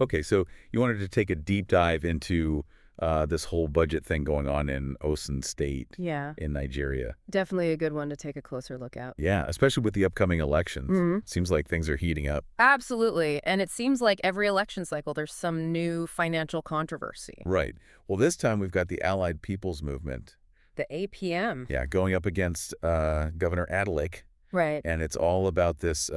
Okay, so you wanted to take a deep dive into this whole budget thing going on in Osun State Yeah, in Nigeria. definitely a good one to take a closer look at. Yeah, especially with the upcoming elections. hmm Seems like things are heating up. Absolutely. And it seems like every election cycle, there's some new financial controversy. Right. Well, this time we've got the Allied People's Movement. The APM. Yeah, going up against Governor Adeleke, Right. and it's all about this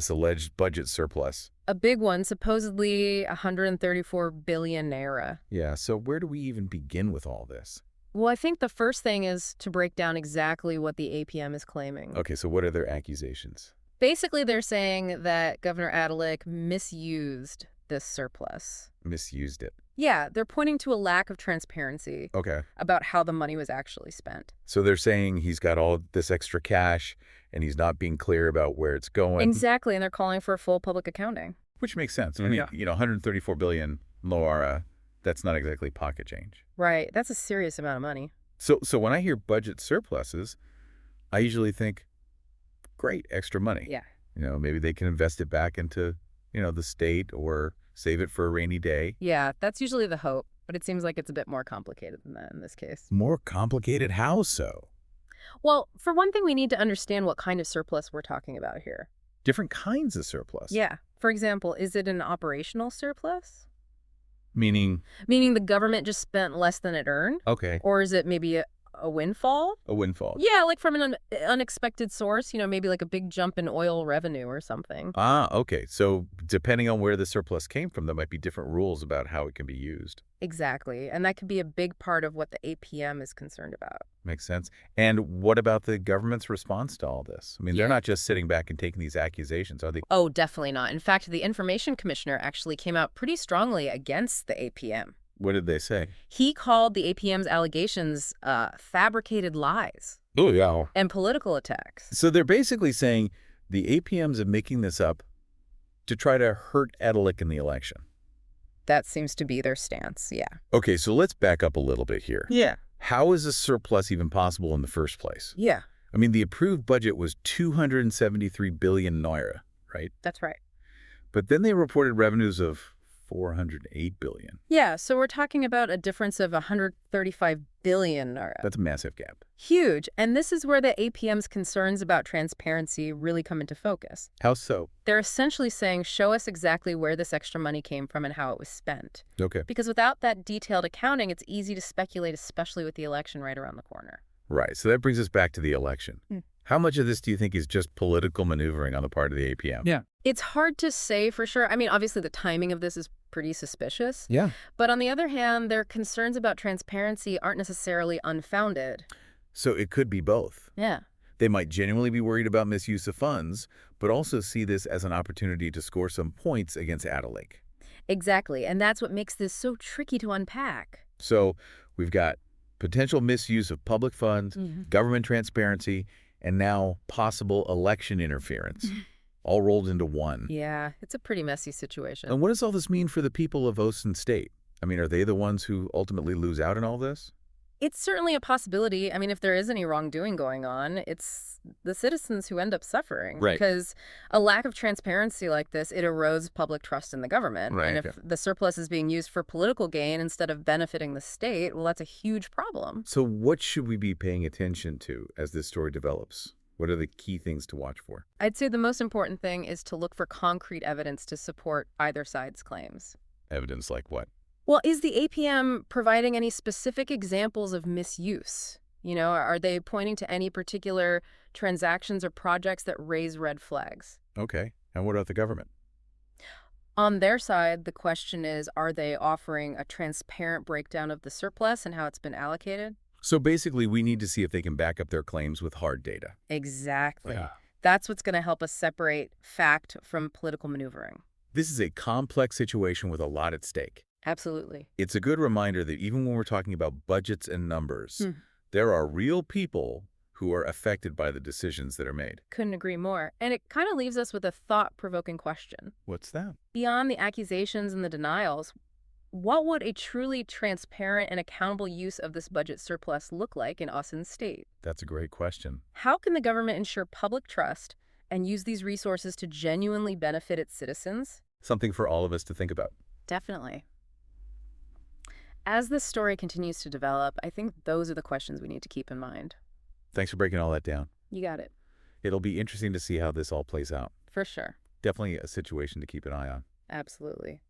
alleged budget surplus. A big one, supposedly 134 billion naira. Yeah, so where do we even begin with all this? Well, I think the first thing is to break down exactly what the APM is claiming. Okay, so what are their accusations? Basically, they're saying that Governor Adeleke misused this surplus. Misused it. Yeah, they're pointing to a lack of transparency Okay. about how the money was actually spent. So they're saying he's got all this extra cash and he's not being clear about where it's going. Exactly, and they're calling for full public accounting. Which makes sense. I mean, Yeah. 134 billion Loara, that's not exactly pocket change. Right, that's a serious amount of money. So when I hear budget surpluses, I usually think, great, extra money. Yeah. Maybe they can invest it back into, the state or save it for a rainy day. Yeah, that's usually the hope, but it seems like it's a bit more complicated than that in this case. More complicated? How so? Well, for one thing, we need to understand what kind of surplus we're talking about here. Different kinds of surplus. Yeah. For example, is it an operational surplus? Meaning, Meaning the government just spent less than it earned? okay, Or is it maybe a windfall? a windfall. Yeah, like from an unexpected source, maybe like a big jump in oil revenue or something. Okay. So depending on where the surplus came from, there might be different rules about how it can be used. Exactly. And that could be a big part of what the APM is concerned about. Makes sense. And what about the government's response to all this? I mean, they're Yeah. not just sitting back and taking these accusations, are they? Oh, definitely not. In fact, the information commissioner actually came out pretty strongly against the APM. What did they say? He called the APM's allegations fabricated lies Oh, yeah. and political attacks. So they're basically saying the APMs are making this up to try to hurt Adeleke in the election. That seems to be their stance, yeah. Okay, so let's back up a little bit here. Yeah. How is a surplus even possible in the first place? Yeah, I mean, the approved budget was 273 billion naira, right? that's right. But then they reported revenues of 408 billion. Yeah, so we're talking about a difference of 135 billion naira. That's a massive gap. Huge. And this is where the APM's concerns about transparency really come into focus. How so? They're essentially saying, show us exactly where this extra money came from and how it was spent. Okay. Because without that detailed accounting, it's easy to speculate, especially with the election right around the corner. Right. So that brings us back to the election. Hmm. How much of this do you think is just political maneuvering on the part of the APM? Yeah. It's hard to say for sure. I mean, obviously the timing of this is pretty suspicious. Yeah. But on the other hand, their concerns about transparency aren't necessarily unfounded. So it could be both. Yeah. They might genuinely be worried about misuse of funds, but also see this as an opportunity to score some points against Adeleke. Exactly. And that's what makes this so tricky to unpack. So we've got potential misuse of public funds, government transparency, and now possible election interference, all rolled into one. Yeah, it's a pretty messy situation. And what does all this mean for the people of Osun State? I mean, are they the ones who ultimately lose out in all this? It's certainly a possibility. I mean, if there is any wrongdoing going on, it's the citizens who end up suffering. Right. Because a lack of transparency like this, it erodes public trust in the government. Right, And if okay. the surplus is being used for political gain instead of benefiting the state, well, that's a huge problem. So what should we be paying attention to as this story develops? What are the key things to watch for? I'd say the most important thing is to look for concrete evidence to support either side's claims. Evidence like what? Well, is the APM providing any specific examples of misuse? Are they pointing to any particular transactions or projects that raise red flags? Okay. And what about the government? On their side, the question is, are they offering a transparent breakdown of the surplus and how it's been allocated? So basically, we need to see if they can back up their claims with hard data. Exactly. Yeah. That's what's going to help us separate fact from political maneuvering. This is a complex situation with a lot at stake. Absolutely. It's a good reminder that even when we're talking about budgets and numbers, there are real people who are affected by the decisions that are made. Couldn't agree more. And it kind of leaves us with a thought-provoking question. What's that? Beyond the accusations and the denials, what would a truly transparent and accountable use of this budget surplus look like in Osun State? That's a great question. How can the government ensure public trust and use these resources to genuinely benefit its citizens? Something for all of us to think about. Definitely. As this story continues to develop, I think those are the questions we need to keep in mind. Thanks for breaking all that down. You got it. It'll be interesting to see how this all plays out. For sure. Definitely a situation to keep an eye on. Absolutely.